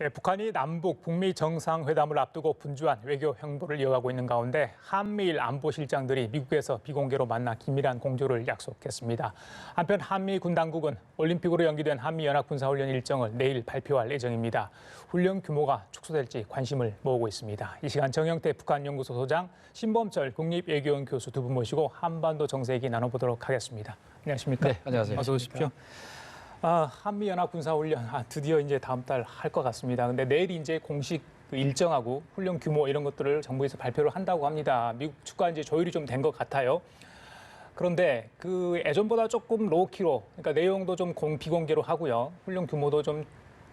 네, 북한이 남북, 북미 정상회담을 앞두고 분주한 외교 행보를 이어가고 있는 가운데 한미일 안보실장들이 미국에서 비공개로 만나 긴밀한 공조를 약속했습니다. 한편 한미 군 당국은 올림픽으로 연기된 한미연합군사훈련 일정을 내일 발표할 예정입니다. 훈련 규모가 축소될지 관심을 모으고 있습니다. 이 시간 정영태 북한연구소 소장, 신범철 국립외교원 교수 두 분 모시고 한반도 정세 얘기 나눠보도록 하겠습니다. 안녕하십니까? 네, 안녕하세요. 어서 오십시오. 한미연합군사훈련 드디어 이제 다음 달 할 것 같습니다. 근데 내일 이제 공식 일정하고 훈련 규모 이런 것들을 정부에서 발표를 한다고 합니다. 미국 측과 이제 조율이 좀 된 것 같아요. 그런데 그 예전보다 조금 로우키로, 그러니까 내용도 좀 비공개로 하고요. 훈련 규모도 좀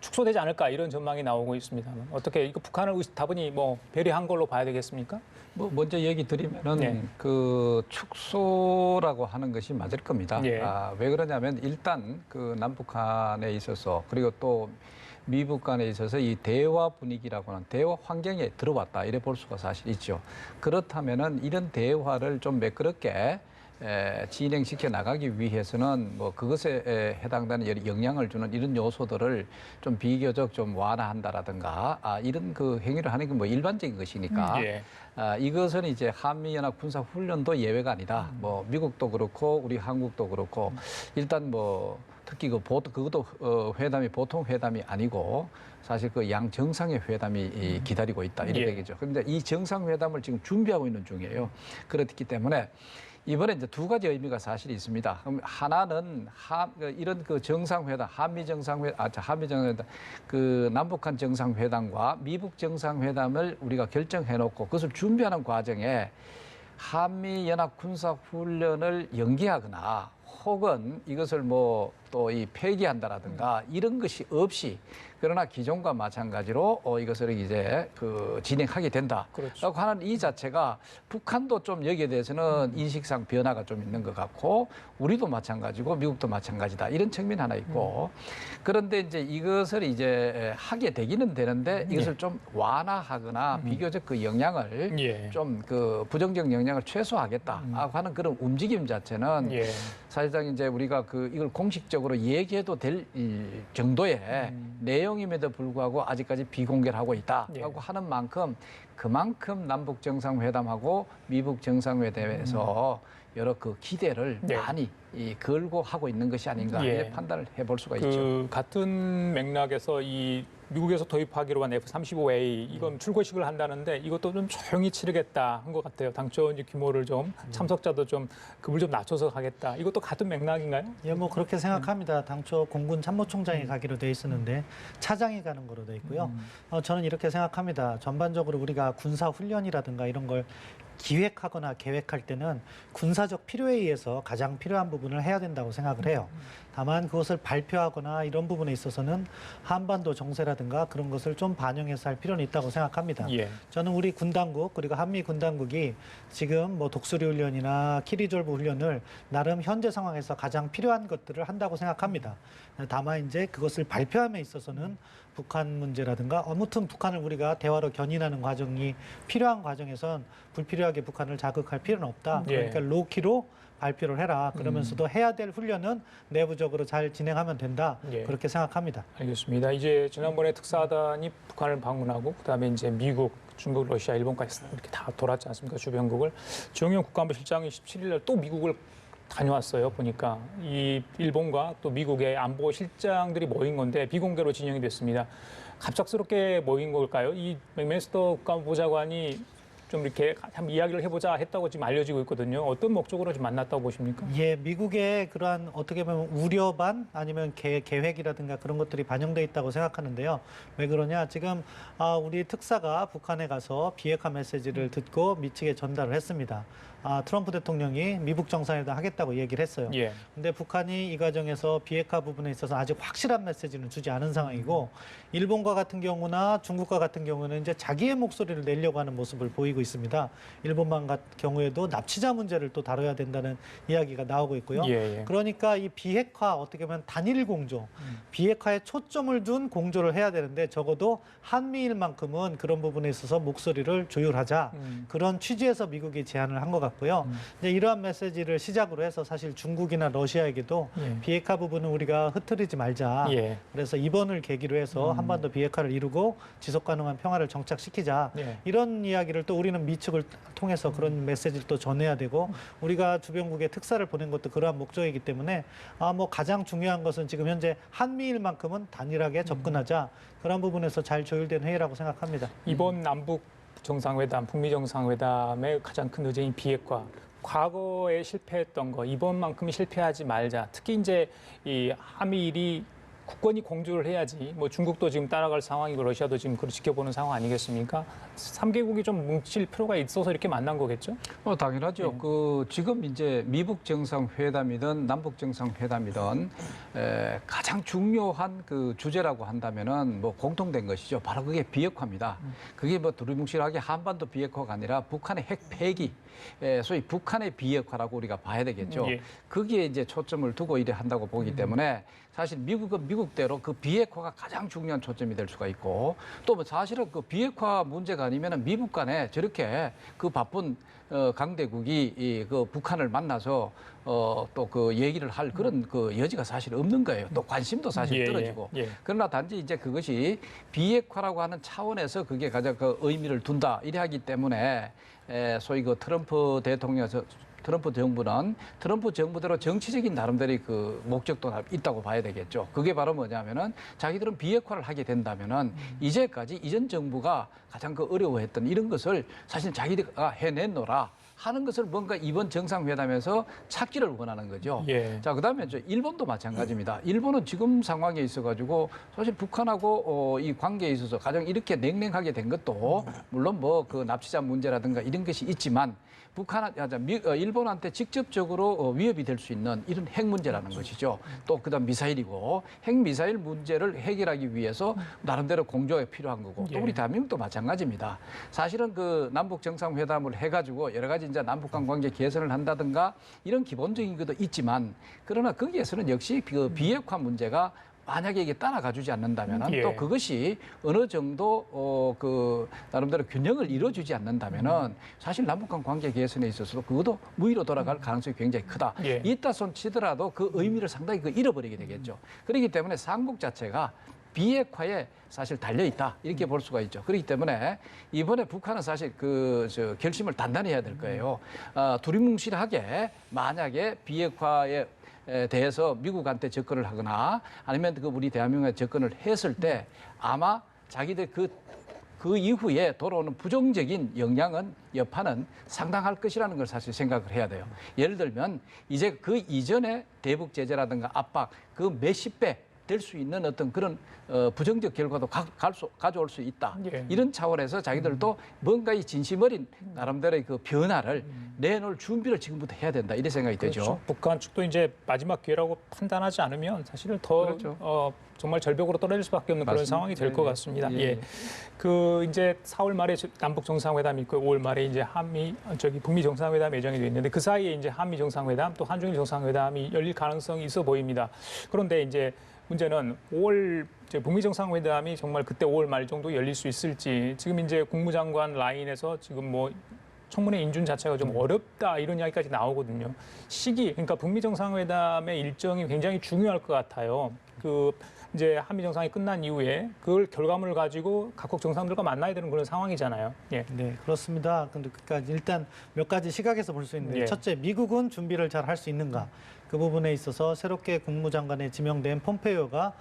축소되지 않을까 이런 전망이 나오고 있습니다. 어떻게 이거 북한을 다분히 배려한 걸로 봐야 되겠습니까? 먼저 얘기 드리면은 네. 그 축소라고 하는 것이 맞을 겁니다. 예. 왜 그러냐면 일단 그 남북한에 있어서 그리고 또 미북 간에 있어서 이 대화 분위기라고 하는 대화 환경에 들어왔다 이래 볼 수가 사실 있죠. 그렇다면은 이런 대화를 좀 매끄럽게 진행시켜 나가기 위해서는 그것에 해당되는 영향을 주는 이런 요소들을 좀 비교적 좀 완화한다라든가 이런 그 행위를 하는 게 일반적인 것이니까 예. 이것은 이제 한미연합 군사 훈련도 예외가 아니다. 미국도 그렇고 우리 한국도 그렇고 일단 특히 그것도 회담이 보통 회담이 아니고 사실 그 양 정상의 회담이 기다리고 있다 이런 얘기죠. 그런데 이 정상회담을 지금 준비하고 있는 중이에요. 그렇기 때문에 이번에 이제 두 가지 의미가 사실 있습니다. 그럼 하나는 이런 그 정상회담, 한미 정상회담, 그 남북한 정상회담과 미북 정상회담을 우리가 결정해놓고 그것을 준비하는 과정에 한미 연합 군사 훈련을 연기하거나 혹은 이것을 또 이 폐기한다라든가 이런 것이 없이 그러나 기존과 마찬가지로 이것을 이제 진행하게 된다라고 그렇죠. 하는 이 자체가 북한도 좀 여기에 대해서는 인식상 변화가 좀 있는 것 같고 우리도 마찬가지고 미국도 마찬가지다 이런 측면이 하나 있고 그런데 이제 이것을 이제 하게 되기는 되는데 이것을 좀 완화하거나 비교적 그 영향을 좀 그 부정적 영향을 최소화하겠다라고 하는 그런 움직임 자체는 사실상 이제 우리가 이걸 공식적으로 얘기해도 될 정도의 내용임에도 불구하고 아직까지 비공개를 하고 있다라고 하는 만큼 그만큼 남북 정상회담하고 미북 정상회담에서 여러 그 기대를 많이 걸고 하고 있는 것이 아닌가 이렇게 판단을 해볼 수가 있죠. 같은 맥락에서 이 미국에서 도입하기로 한 F-35A 이건 출고식을 한다는데 이것도 좀 조용히 치르겠다 한 것 같아요. 당초 이제 규모를 좀 참석자도 좀 급을 좀 낮춰서 가겠다. 이것도 같은 맥락인가요? 예, 그렇게 생각합니다. 당초 공군 참모총장이 가기로 돼 있었는데 차장이 가는 거로 돼 있고요. 저는 이렇게 생각합니다. 전반적으로 우리가 군사 훈련이라든가 이런 걸 기획하거나 계획할 때는 군사적 필요에 의해서 가장 필요한 부분을 해야 된다고 생각을 해요. 다만 그것을 발표하거나 이런 부분에 있어서는 한반도 정세라든가 그런 것을 좀 반영해서 할 필요는 있다고 생각합니다. 저는 우리 군 당국 그리고 한미 군 당국이 지금 독수리 훈련이나 키리졸브 훈련을 나름 현재 상황에서 가장 필요한 것들을 한다고 생각합니다. 다만 이제 그것을 발표함에 있어서는 북한 문제라든가 아무튼 북한을 우리가 대화로 견인하는 과정이 필요한 과정에선 불필요하게 북한을 자극할 필요는 없다. 그러니까 로키로 발표를 해라. 그러면서도 해야 될 훈련은 내부적으로 잘 진행하면 된다. 그렇게 생각합니다. 알겠습니다. 이제 지난번에 특사단이 북한을 방문하고 그다음에 이제 미국, 중국, 러시아, 일본까지 이렇게 다 돌았지 않습니까? 주변국을. 주영현 국가안보실장이 17일 날 또 미국을 다녀왔어요. 보니까 이 일본과 또 미국의 안보 실장들이 모인 건데 비공개로 진행이 됐습니다. 갑작스럽게 모인 걸까요? 이 맥메스터 국가안보장관이 좀 이렇게 한번 이야기를 해보자 했다고 지금 알려지고 있거든요. 어떤 목적으로 좀 만났다고 보십니까? 예, 미국의 그러한 어떻게 보면 우려 반 아니면 계획이라든가 그런 것들이 반영돼 있다고 생각하는데요. 왜 그러냐? 지금 우리 특사가 북한에 가서 비핵화 메시지를 듣고 미측에 전달을 했습니다. 트럼프 대통령이 미북 정상회담 하겠다고 얘기를 했어요. 근데 북한이 이 과정에서 비핵화 부분에 있어서 아직 확실한 메시지는 주지 않은 상황이고 일본과 같은 경우나 중국과 같은 경우는 이제 자기의 목소리를 내려고 하는 모습을 보이고 보이고 있습니다. 일본만 같은 경우에도 납치자 문제를 또 다뤄야 된다는 이야기가 나오고 있고요. 예, 예. 그러니까 이 비핵화 어떻게 보면 단일 공조, 비핵화에 초점을 둔 공조를 해야 되는데 적어도 한미일만큼은 그런 부분에 있어서 목소리를 조율하자 그런 취지에서 미국이 제안을 한 것 같고요. 이제 이러한 메시지를 시작으로 해서 사실 중국이나 러시아에게도 예. 비핵화 부분은 우리가 흐트리지 말자. 예. 그래서 이번을 계기로 해서 한반도 비핵화를 이루고 지속 가능한 평화를 정착시키자. 예. 이런 이야기를 또 우리는 미측을 통해서 그런 메시지를 또 전해야 되고 우리가 주변국에 특사를 보낸 것도 그러한 목적이기 때문에 뭐 가장 중요한 것은 지금 현재 한미일만큼은 단일하게 접근하자. 그런 부분에서 잘 조율된 회의라고 생각합니다. 이번 남북 정상회담, 북미 정상회담의 가장 큰 의제인 비핵화. 과거에 실패했던 거 이번만큼 실패하지 말자. 특히 이제 이 한미일이 국권이 공조를 해야지. 뭐 중국도 지금 따라갈 상황이고 러시아도 지금 그걸 지켜보는 상황 아니겠습니까? 3개국이 좀 뭉칠 필요가 있어서 이렇게 만난 거겠죠? 당연하죠. 네. 그 지금 이제 미북 정상회담이든 남북 정상회담이든 가장 중요한 그 주제라고 한다면은 뭐 공통된 것이죠. 바로 그게 비핵화입니다. 그게 뭐 두리뭉실하게 한반도 비핵화가 아니라 북한의 핵 폐기, 소위 북한의 비핵화라고 우리가 봐야 되겠죠. 예. 거기에 이제 초점을 두고 일을 한다고 보기 때문에 사실 미국은 미국대로 그 비핵화가 가장 중요한 초점이 될 수가 있고 또 뭐 사실은 그 비핵화 문제가 아니면은 미국 간에 저렇게 그 바쁜 강대국이 그 북한을 만나서 또 그 얘기를 할 그런 그 여지가 사실 없는 거예요. 또 관심도 사실 예, 떨어지고. 예. 그러나 단지 이제 그것이 비핵화라고 하는 차원에서 그게 가장 그 의미를 둔다 이래 하기 때문에 소위 그 트럼프 정부는 트럼프 정부대로 정치적인 나름대로의 그 목적도 있다고 봐야 되겠죠. 그게 바로 뭐냐면은 자기들은 비핵화를 하게 된다면은 이제까지 이전 정부가 가장 그 어려워했던 이런 것을 사실 자기들가 해냈노라 하는 것을 뭔가 이번 정상회담에서 찾기를 원하는 거죠. 예. 자, 그다음에 일본도 마찬가지입니다. 일본은 지금 상황에 있어가지고 사실 북한하고 이 관계에 있어서 가장 이렇게 냉랭하게 된 것도 물론 뭐 그 납치자 문제라든가 이런 것이 있지만 일본한테 직접적으로 위협이 될 수 있는 이런 핵 문제라는 것이죠. 또 그다음 미사일이고 핵 미사일 문제를 해결하기 위해서 나름대로 공조가 필요한 거고 또 우리 대한민국도 마찬가지입니다. 사실은 그 남북 정상회담을 해가지고 여러 가지 이제 남북 간 관계 개선을 한다든가 이런 기본적인 것도 있지만 그러나 거기에서는 역시 그 비핵화 문제가 만약에 이게 따라가주지 않는다면은 예. 또 그것이 어느 정도 그 나름대로 균형을 이루어주지 않는다면은 사실 남북 간 관계 개선에 있어서도 그것도 무위로 돌아갈 가능성이 굉장히 크다. 예. 이따 손 치더라도 그 의미를 상당히 잃어버리게 되겠죠. 그렇기 때문에 삼국 자체가 비핵화에 사실 달려 있다 이렇게 볼 수가 있죠. 그렇기 때문에 이번에 북한은 사실 결심을 단단히 해야 될 거예요. 두리뭉실하게 만약에 비핵화에 대해서 미국한테 접근을 하거나 아니면 그 우리 대한민국에 접근을 했을 때 아마 자기들 그 이후에 돌아오는 부정적인 영향은 여파는 상당할 것이라는 걸 사실 생각을 해야 돼요. 예를 들면 이제 그 이전에 대북 제재라든가 압박 그 몇십 배 될 수 있는 어떤 그런 부정적 결과도 가져올 수 있다. 예. 이런 차원에서 자기들도 뭔가 이 진심 어린 나름대로의 그 변화를 내놓을 준비를 지금부터 해야 된다. 이런 생각이 그렇죠. 되죠. 북한 측도 이제 마지막 기회라고 판단하지 않으면 사실은 더 그렇죠. 정말 절벽으로 떨어질 수밖에 없는 그런 맞습니다. 상황이 될 것 같습니다. 예. 예. 그 이제 4월 말에 남북 정상회담이 있고 5월 말에 이제 북미 정상회담 예정이 돼 있는데 그 사이에 이제 한미 정상회담 또 한중일 정상회담이 열릴 가능성이 있어 보입니다. 그런데 이제 문제는 5월 북미 정상회담이 정말 그때 5월 말 정도 열릴 수 있을지 지금 이제 국무장관 라인에서 지금 뭐 청문회 인준 자체가 좀 어렵다 이런 이야기까지 나오거든요. 시기 그러니까 북미 정상회담의 일정이 굉장히 중요할 것 같아요. 그 이제 한미 정상이 끝난 이후에 그걸 결과물을 가지고 각국 정상들과 만나야 되는 그런 상황이잖아요. 예. 네, 그렇습니다. 그러니까 일단 몇 가지 시각에서 볼 수 있는데 예. 첫째, 미국은 준비를 잘 할 수 있는가? 그 부분에 있어서 새롭게 국무장관에 지명된 폼페이오가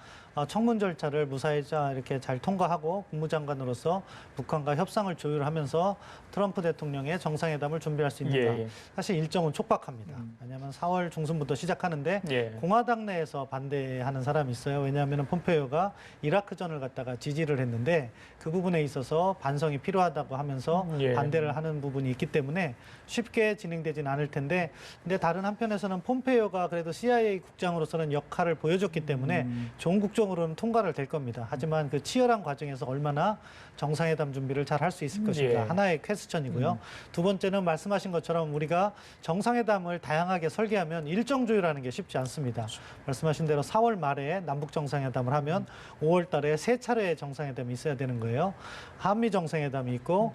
청문 절차를 무사히 이렇게 잘 통과하고 국무장관으로서 북한과 협상을 조율하면서 트럼프 대통령의 정상회담을 준비할 수 있는가. 예. 사실 일정은 촉박합니다. 왜냐하면 4월 중순부터 시작하는데 예. 공화당 내에서 반대하는 사람이 있어요. 왜냐하면 폼페이오가 이라크전을 갖다가 지지를 했는데 그 부분에 있어서 반성이 필요하다고 하면서 예. 반대를 하는 부분이 있기 때문에 쉽게 진행되진 않을 텐데 근데 다른 한편에서는 폼페이오가 폼페이오가 그래도 CIA 국장으로서는 역할을 보여줬기 때문에 좋은 국정으로는 통과를 될 겁니다. 하지만 그 치열한 과정에서 얼마나 정상회담 준비를 잘 할 수 있을 것인가 예. 하나의 퀘스천이고요. 두 번째는 말씀하신 것처럼 우리가 정상회담을 다양하게 설계하면 일정 조율하는 게 쉽지 않습니다. 말씀하신 대로 4월 말에 남북 정상회담을 하면 5월 달에 세 차례의 정상회담이 있어야 되는 거예요. 한미 정상회담이 있고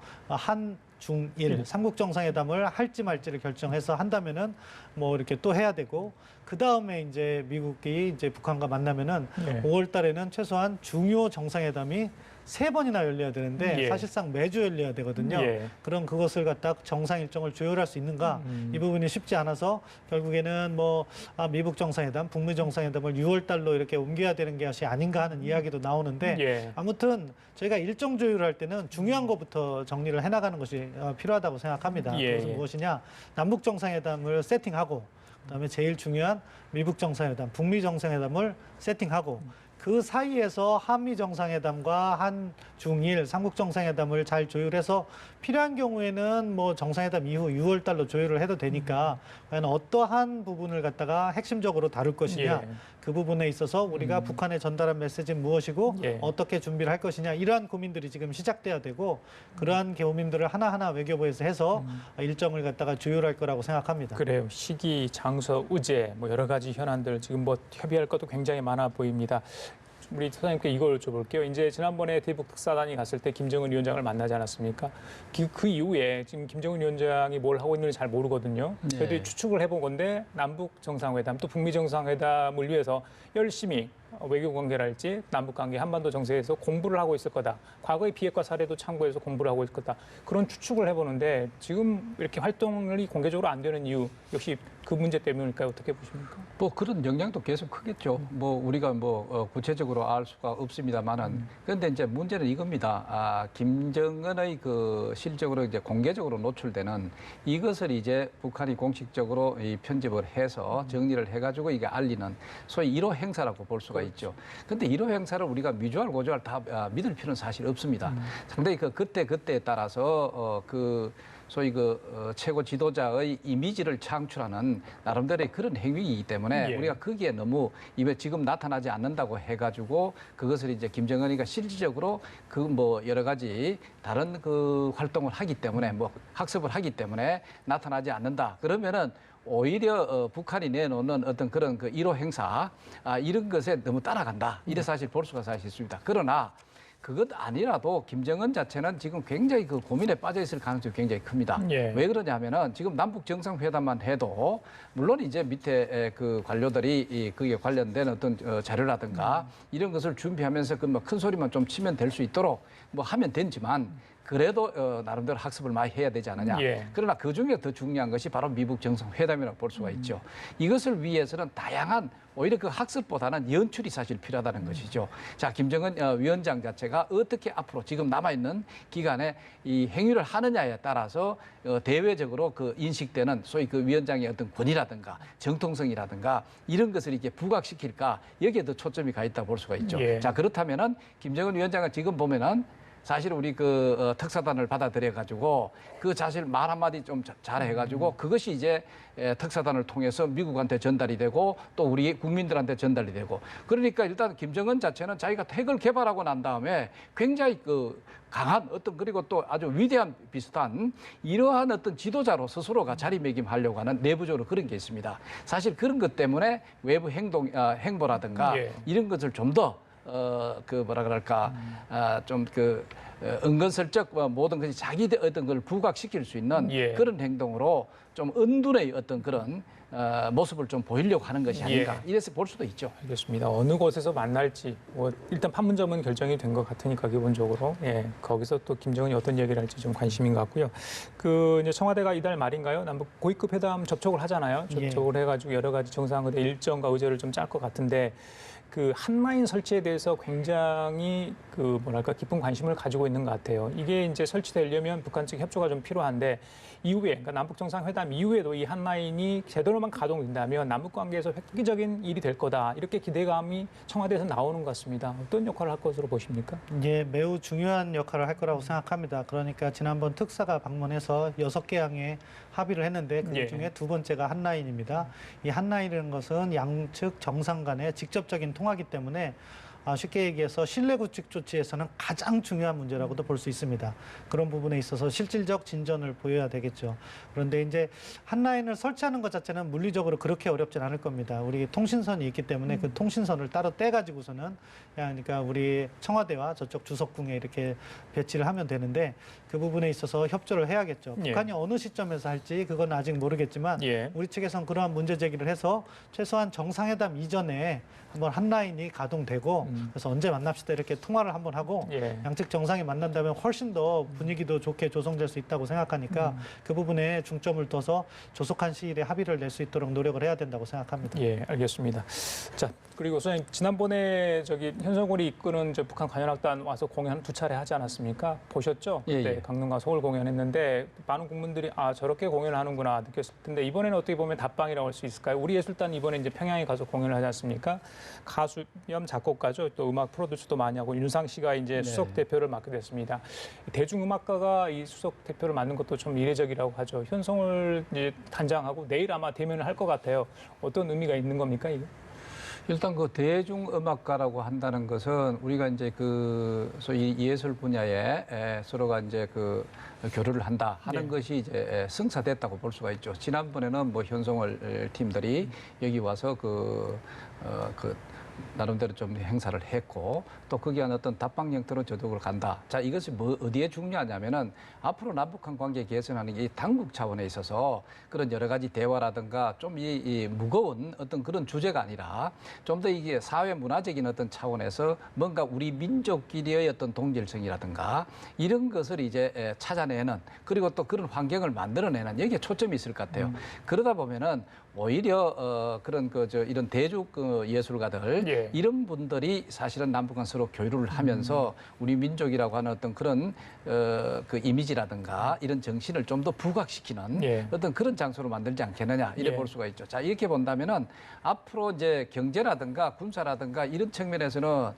중일 삼국 정상회담을 할지 말지를 결정해서 한다면은 뭐 이렇게 또 해야 되고 그 다음에 이제 미국이 이제 북한과 만나면은 예. 5월 달에는 최소한 중요 정상회담이 3번이나 열려야 되는데 예. 사실상 매주 열려야 되거든요. 예. 그럼 그것을 갖다 정상 일정을 조율할 수 있는가 이 부분이 쉽지 않아서 결국에는 뭐 미북 정상회담, 북미 정상회담을 6월 달로 이렇게 옮겨야 되는 것이 아닌가 하는 이야기도 나오는데 예. 아무튼 저희가 일정 조율할 때는 중요한 것부터 정리를 해나가는 것이 필요하다고 생각합니다. 예, 그것은 예. 무엇이냐? 남북 정상회담을 세팅하고 그다음에 제일 중요한 미북 정상회담, 북미 정상회담을 세팅하고 그 사이에서 한미 정상회담과 한중일 삼국 정상회담을 잘 조율해서 필요한 경우에는 뭐 정상회담 이후 6월 달로 조율을 해도 되니까 과연 어떠한 부분을 갖다가 핵심적으로 다룰 것이냐 예. 그 부분에 있어서 우리가 북한에 전달한 메시지는 무엇이고 예. 어떻게 준비를 할 것이냐 이러한 고민들이 지금 시작돼야 되고 그러한 고민들을 하나하나 외교부에서 해서 일정을 갖다가 조율할 거라고 생각합니다. 그래요. 시기, 장소, 의제 뭐 여러 가지 현안들 지금 뭐 협의할 것도 굉장히 많아 보입니다. 우리 소장님께 이걸 여쭤볼게요. 이제 지난번에 대북 특사단이 갔을 때 김정은 위원장을 만나지 않았습니까? 그 이후에 지금 김정은 위원장이 뭘 하고 있는지 잘 모르거든요. 네. 저희들이 추측을 해본 건데 남북 정상회담 또 북미 정상회담을 위해서 열심히 외교 관계랄지 남북 관계 한반도 정세에서 공부를 하고 있을 거다. 과거의 비핵화 사례도 참고해서 공부를 하고 있을 거다. 그런 추측을 해보는데 지금 이렇게 활동이 공개적으로 안 되는 이유 역시 그 문제 때문일까요? 어떻게 보십니까? 뭐 그런 영향도 계속 크겠죠. 뭐 우리가 뭐 구체적으로 알 수가 없습니다만은 그런데 이제 문제는 이겁니다. 김정은의 그 실적으로 이제 공개적으로 노출되는 이것을 이제 북한이 공식적으로 이 편집을 해서 정리를 해가지고 이게 알리는 소위 1호 행사라고 볼 수가 있죠. 그런데 1호 행사를 우리가 미주알 고주알 다 믿을 필요는 사실 없습니다. 상당히 그때에 따라서 소위 최고 지도자의 이미지를 창출하는 나름대로의 그런 행위이기 때문에 예. 우리가 거기에 너무 입에 지금 나타나지 않는다고 해가지고 그것을 이제 김정은이가 실질적으로 그 뭐 여러 가지 다른 그 활동을 하기 때문에 뭐 학습을 하기 때문에 나타나지 않는다. 그러면은 오히려 북한이 내놓는 어떤 그런 그 1호 행사 이런 것에 너무 따라간다. 이래 사실 볼 수가 사실 있습니다. 그러나 그것 아니라도 김정은 자체는 지금 굉장히 그 고민에 빠져 있을 가능성이 굉장히 큽니다. 예. 왜 그러냐면은 지금 남북 정상회담만 해도 물론 이제 밑에 그 관료들이 그에 관련된 어떤 자료라든가 이런 것을 준비하면서 그 뭐 큰 소리만 좀 치면 될 수 있도록 뭐 하면 되지만 그래도 나름대로 학습을 많이 해야 되지 않느냐. 예. 그러나 그중에 더 중요한 것이 바로 미북 정상회담이라고 볼 수가 있죠. 이것을 위해서는 다양한 오히려 그 학습보다는 연출이 사실 필요하다는 것이죠. 자, 김정은 위원장 자체가 어떻게 앞으로 지금 남아있는 기간에 이 행위를 하느냐에 따라서 대외적으로 그 인식되는 소위 그 위원장의 어떤 권위라든가 정통성이라든가 이런 것을 이렇게 부각시킬까 여기에 더 초점이 가 있다고 볼 수가 있죠. 예. 자, 그렇다면은 김정은 위원장은 지금 보면은 사실 우리 그 특사단을 받아들여 가지고 그 사실 말 한마디 좀 잘해 가지고 그것이 이제 특사단을 통해서 미국한테 전달이 되고 또 우리 국민들한테 전달이 되고 그러니까 일단 김정은 자체는 자기가 핵을 개발하고 난 다음에 굉장히 그 강한 어떤 그리고 또 아주 위대한 비슷한 이러한 어떤 지도자로 스스로가 자리매김하려고 하는 내부적으로 그런 게 있습니다. 사실 그런 것 때문에 외부 행보라든가 예. 이런 것을 좀 더 뭐라 그럴까, 은근슬쩍 모든 것이 자기 어떤 걸 부각시킬 수 있는 예. 그런 행동으로 좀 은둔의 어떤 그런 모습을 좀 보이려고 하는 것이 아닌가. 예. 이래서 볼 수도 있죠. 알겠습니다. 어느 곳에서 만날지 뭐 일단 판문점은 결정이 된 것 같으니까 기본적으로 거기서 또 김정은이 어떤 얘기를 할지 좀 관심인 것 같고요. 그 이제 청와대가 이달 말인가요? 남북 고위급 회담 접촉을 하잖아요. 접촉을 해가지고 여러 가지 정상회담 일정과 의제를 좀 짤 것 같은데 그 한라인 설치에 대해서 굉장히 그 뭐랄까 깊은 관심을 가지고 있는 것 같아요. 이게 이제 설치되려면 북한 측 협조가 좀 필요한데 이후에 그러니까 남북 정상회담 이후에도 이 한라인이 제대로만 가동된다면 남북 관계에서 획기적인 일이 될 거다 이렇게 기대감이 청와대에서 나오는 것 같습니다. 어떤 역할을 할 것으로 보십니까? 이제 매우 중요한 역할을 할 거라고 생각합니다. 그러니까 지난번 특사가 방문해서 6개 항에 합의를 했는데 그 예. 중에 두 번째가 한라인입니다. 이 한라인이라는 것은 양측 정상 간의 직접적인 통하기 때문에 쉽게 얘기해서 실내 구축 조치에서는 가장 중요한 문제라고도 볼 수 있습니다. 그런 부분에 있어서 실질적 진전을 보여야 되겠죠. 그런데 이제 한라인을 설치하는 것 자체는 물리적으로 그렇게 어렵진 않을 겁니다. 우리 통신선이 있기 때문에 그 통신선을 따로 떼가지고서는 그러니까 우리 청와대와 저쪽 주석궁에 이렇게 배치를 하면 되는데 그 부분에 있어서 협조를 해야겠죠. 예. 북한이 어느 시점에서 할지 그건 아직 모르겠지만 예. 우리 측에서는 그러한 문제 제기를 해서 최소한 정상회담 이전에 한번 한라인이 가동되고 그래서 언제 만납시다 이렇게 통화를 한번 하고 예. 양측 정상이 만난다면 훨씬 더 분위기도 좋게 조성될 수 있다고 생각하니까 그 부분에 중점을 둬서 조속한 시일에 합의를 낼 수 있도록 노력을 해야 된다고 생각합니다. 예, 알겠습니다. 자, 그리고 선생님 지난번에 저기 현석월이 이끄는 저 북한 관현악단 와서 공연 2차례 하지 않았습니까? 보셨죠? 예, 그때 예. 강릉과 서울 공연했는데 많은 국민들이 저렇게 공연을 하는구나 느꼈을 텐데 이번에는 어떻게 보면 답방이라고 할 수 있을까요? 우리 예술단 이번에 이제 평양에 가서 공연을 하지 않습니까? 가수 겸 작곡가죠. 또 음악 프로듀서도 많이 하고 윤상 씨가 이제 수석 대표를 맡게 됐습니다. 대중음악가가 이 수석 대표를 맡는 것도 좀 이례적이라고 하죠. 현성월 이제 단장하고 내일 아마 대면을 할 것 같아요. 어떤 의미가 있는 겁니까 이게? 일단 그 대중음악가라고 한다는 것은 우리가 이제 그 소위 예술 분야에 서로가 이제 그 교류를 한다 하는 네. 것이 이제 성사됐다고 볼 수가 있죠. 지난번에는 뭐 현송월 팀들이 여기 와서 그 나름대로 좀 행사를 했고 또 거기에 어떤 답방 형태로 저쪽으로 간다. 자, 이것이 뭐 어디에 중요하냐면은 앞으로 남북한 관계 개선하는 게 당국 차원에 있어서 그런 여러 가지 대화라든가 좀 이 무거운 어떤 그런 주제가 아니라 좀 더 이게 사회 문화적인 어떤 차원에서 뭔가 우리 민족끼리의 어떤 동질성이라든가 이런 것을 이제 찾아내는 그리고 또 그런 환경을 만들어내는 여기에 초점이 있을 것 같아요. 그러다 보면은 오히려 그런 이런 대중 예술가들 예. 이런 분들이 사실은 남북한 서로 교류를 하면서 우리 민족이라고 하는 어떤 그런 그 이미지라든가 이런 정신을 좀 더 부각시키는 예. 어떤 그런 장소로 만들지 않겠느냐 이래 예. 볼 수가 있죠. 자, 이렇게 본다면은 앞으로 이제 경제라든가 군사라든가 이런 측면에서는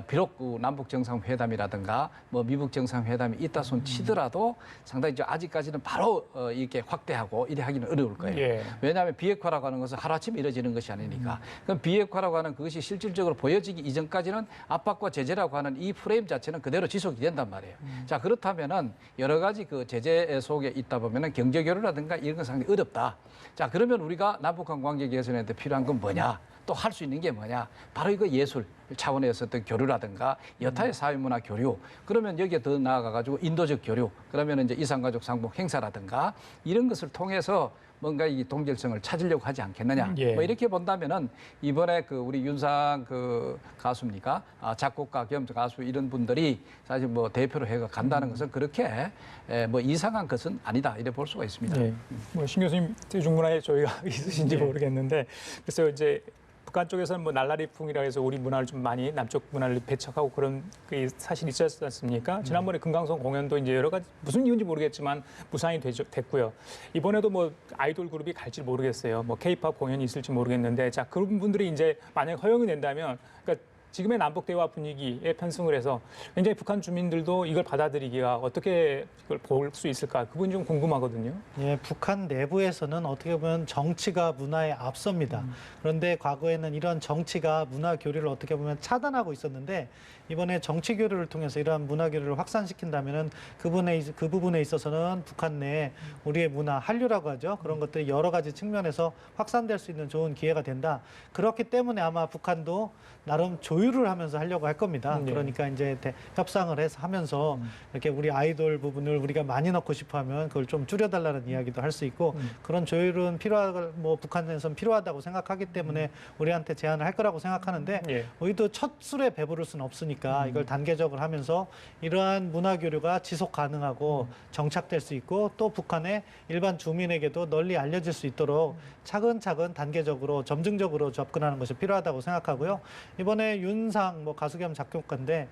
비록 그 남북 정상회담이라든가 뭐 미북 정상회담이 있다 손 치더라도 상당히 아직까지는 바로 이렇게 확대하고 이래 하기는 어려울 거예요. 예. 왜냐하면 비핵화라고 하는 것은 하루아침에 이루어지는 것이 아니니까. 그럼 비핵화라고 하는 그것이 실질적으로 보여지기 이전까지는 압박과 제재라고 하는 이 프레임 자체는 그대로 지속이 된단 말이에요. 자, 그렇다면은 여러 가지 그 제재 속에 있다 보면은 경제 교류라든가 이런 건 상당히 어렵다. 자, 그러면 우리가 남북한 관계 개선에 필요한 건 뭐냐? 또 할 수 있는 게 뭐냐? 바로 이거 예술 차원에서 어떤 교류라든가 여타의 사회문화 교류. 그러면 여기에 더 나아가가지고 인도적 교류. 그러면 이제 이산가족 상봉 행사라든가 이런 것을 통해서 뭔가 이 동질성을 찾으려고 하지 않겠느냐. 예. 뭐 이렇게 본다면은 이번에 그 우리 윤상 그 가수입니까? 작곡가 겸 가수 이런 분들이 사실 뭐 대표로 해가 간다는 것은 그렇게 뭐 이상한 것은 아니다. 이래 볼 수가 있습니다. 네. 뭐신 교수님 대중문화에 저희가 있으신지 네. 모르겠는데 그래서 이제 북한 쪽에서는 뭐 날라리풍이라 해서 우리 문화를 좀 많이 남쪽 문화를 배척하고 그런 그 사실이 있었지 않습니까? 지난번에 금강송 공연도 이제 여러 가지 무슨 이유인지 모르겠지만 무산이 됐고요. 이번에도 뭐 아이돌 그룹이 갈지 모르겠어요. 뭐 케이팝 공연이 있을지 모르겠는데 자 그런 분들이 이제 만약 허용이 된다면 그러니까 지금의 남북 대화 분위기에 편승을 해서 굉장히 북한 주민들도 이걸 받아들이기가 어떻게 이걸 볼 수 있을까? 그분이 좀 궁금하거든요. 예, 북한 내부에서는 어떻게 보면 정치가 문화에 앞섭니다. 그런데 과거에는 이런 정치가 문화 교류를 어떻게 보면 차단하고 있었는데 이번에 정치 교류를 통해서 이러한 문화 교류를 확산시킨다면은 그 부분에 있어서는 북한 내 우리의 문화, 한류라고 하죠. 그런 것들이 여러 가지 측면에서 확산될 수 있는 좋은 기회가 된다. 그렇기 때문에 아마 북한도 나름 조율을 하면서 하려고 할 겁니다. 네. 그러니까 이제 협상을 해서 하면서 이렇게 우리 아이돌 부분을 우리가 많이 넣고 싶어하면 그걸 좀 줄여달라는 이야기도 할 수 있고 그런 조율은 뭐 북한에서는 필요하다고 생각하기 때문에 우리한테 제안을 할 거라고 생각하는데 예. 우리도 첫 술에 배부를 수는 없으니까 이걸 단계적으로 하면서 이러한 문화 교류가 지속 가능하고 정착될 수 있고 또 북한의 일반 주민에게도 널리 알려질 수 있도록 차근차근 단계적으로 점증적으로 접근하는 것이 필요하다고 생각하고요. 이번에 윤상 뭐 가수 겸 작곡가인데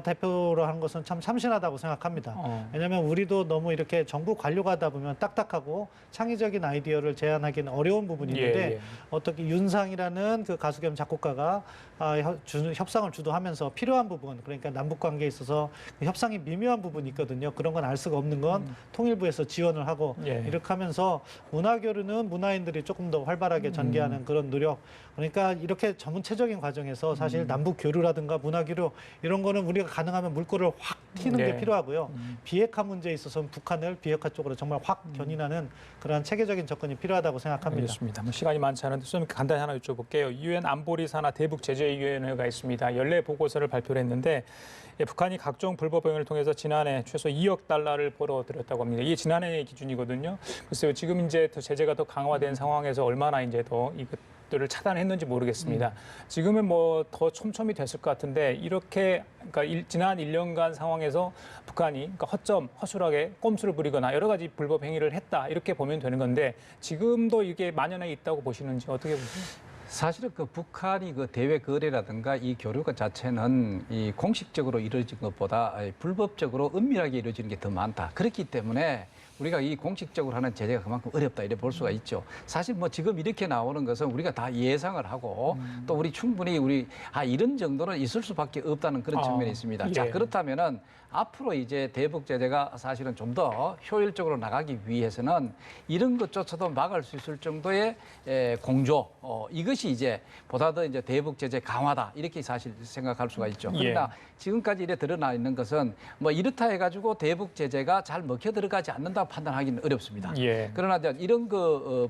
대표로 한 것은 참 참신하다고 생각합니다. 왜냐하면 우리도 너무 이렇게 정부 관료가 하다 보면 딱딱하고 창의적인 아이디어를 제안하기는 어려운 부분이 있는데 예. 어떻게 윤상이라는 그 가수 겸 작곡가가 협상을 주도하면서 필요한 부분, 그러니까 남북 관계에 있어서 협상이 미묘한 부분이 있거든요. 그런 건 알 수가 없는 건 통일부에서 지원을 하고 예. 이렇게 하면서 문화 교류는 문화인들이 조금 더 활발하게 전개하는 그런 노력. 그러니까 이렇게 전문체적인 과정에서 사실 남북 교류라든가 문화 교류 이런 거는 우리가 가능하면 물꼬를 확 튀는 네. 게 필요하고요. 비핵화 문제에 있어서는 북한을 비핵화 쪽으로 정말 확 견인하는 그런 체계적인 접근이 필요하다고 생각합니다. 알겠습니다. 뭐 시간이 많지 않은데 좀 간단히 하나 여쭤볼게요. 유엔 안보리 산하 대북 제재위원회가 있습니다. 연례 보고서를 발표를 했는데 북한이 각종 불법 행위를 통해서 지난해 최소 2억 달러를 벌어들였다고 합니다. 이게 지난해 기준이거든요. 글쎄요, 지금 이제 더 제재가 더 강화된 상황에서 얼마나 이제 더 이것들을 차단했는지 모르겠습니다. 지금은 뭐 더 촘촘히 됐을 것 같은데 이렇게 그러니까 지난 1년간 상황에서 북한이 그러니까 허점, 허술하게 꼼수를 부리거나 여러 가지 불법 행위를 했다 이렇게 보면 되는 건데 지금도 이게 만연해 있다고 보시는지 어떻게 보세요? 사실은 그 북한이 그 대외 거래라든가 이 교류가 자체는 이 공식적으로 이루어진 것보다 불법적으로 은밀하게 이루어지는 게 더 많다. 그렇기 때문에 우리가 이 공식적으로 하는 제재가 그만큼 어렵다 이렇게 볼 수가 있죠. 사실 뭐 지금 이렇게 나오는 것은 우리가 다 예상을 하고 또 우리 충분히 이런 정도는 있을 수밖에 없다는 그런 측면이 있습니다. 예. 자, 그렇다면은 앞으로 이제 대북 제재가 사실은 좀 더 효율적으로 나가기 위해서는 이런 것조차도 막을 수 있을 정도의 공조 이것이 이제 보다 더 이제 대북 제재 강화다 이렇게 사실 생각할 수가 있죠. 그러나 지금까지 이래 드러나 있는 것은 뭐 이렇다 해가지고 대북 제재가 잘 먹혀 들어가지 않는다고 판단하기는 어렵습니다. 예. 그러나 이런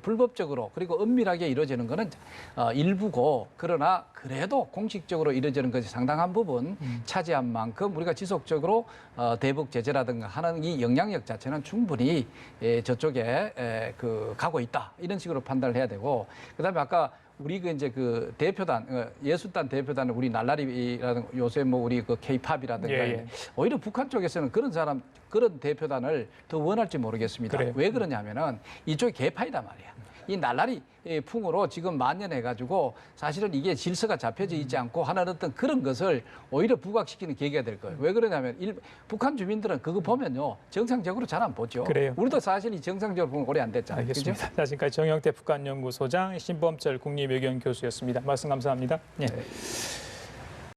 불법적으로 그리고 은밀하게 이루어지는 것은 일부고 그러나 그래도 공식적으로 이루어지는 것이 상당한 부분 차지한 만큼 우리가 지속적으로 대북 제재라든가 하는 이 영향력 자체는 충분히 저쪽에 가고 있다 이런 식으로 판단을 해야 되고 그다음에 아까 우리 이제 그 대표단 예술단 대표단을 우리 날라리라든가 요새 뭐 우리 그 K-팝이라든가 예. 오히려 북한 쪽에서는 그런 대표단을 더 원할지 모르겠습니다. 그래요. 왜 그러냐면은 이쪽이 개파이단 말이야. 이 날라리 풍으로 지금 만연해가지고 사실은 이게 질서가 잡혀져 있지 않고 하는 어떤 그런 것을 오히려 부각시키는 계기가 될 거예요. 왜 그러냐면 북한 주민들은 그거 보면요 정상적으로 잘 안 보죠. 그래요. 우리도 사실 이 정상적으로 보면 오래 안 됐잖아요. 알겠습니다. 자, 지금까지 정영태 북한연구소장 신범철 국립외교원 교수였습니다. 말씀 감사합니다. 예.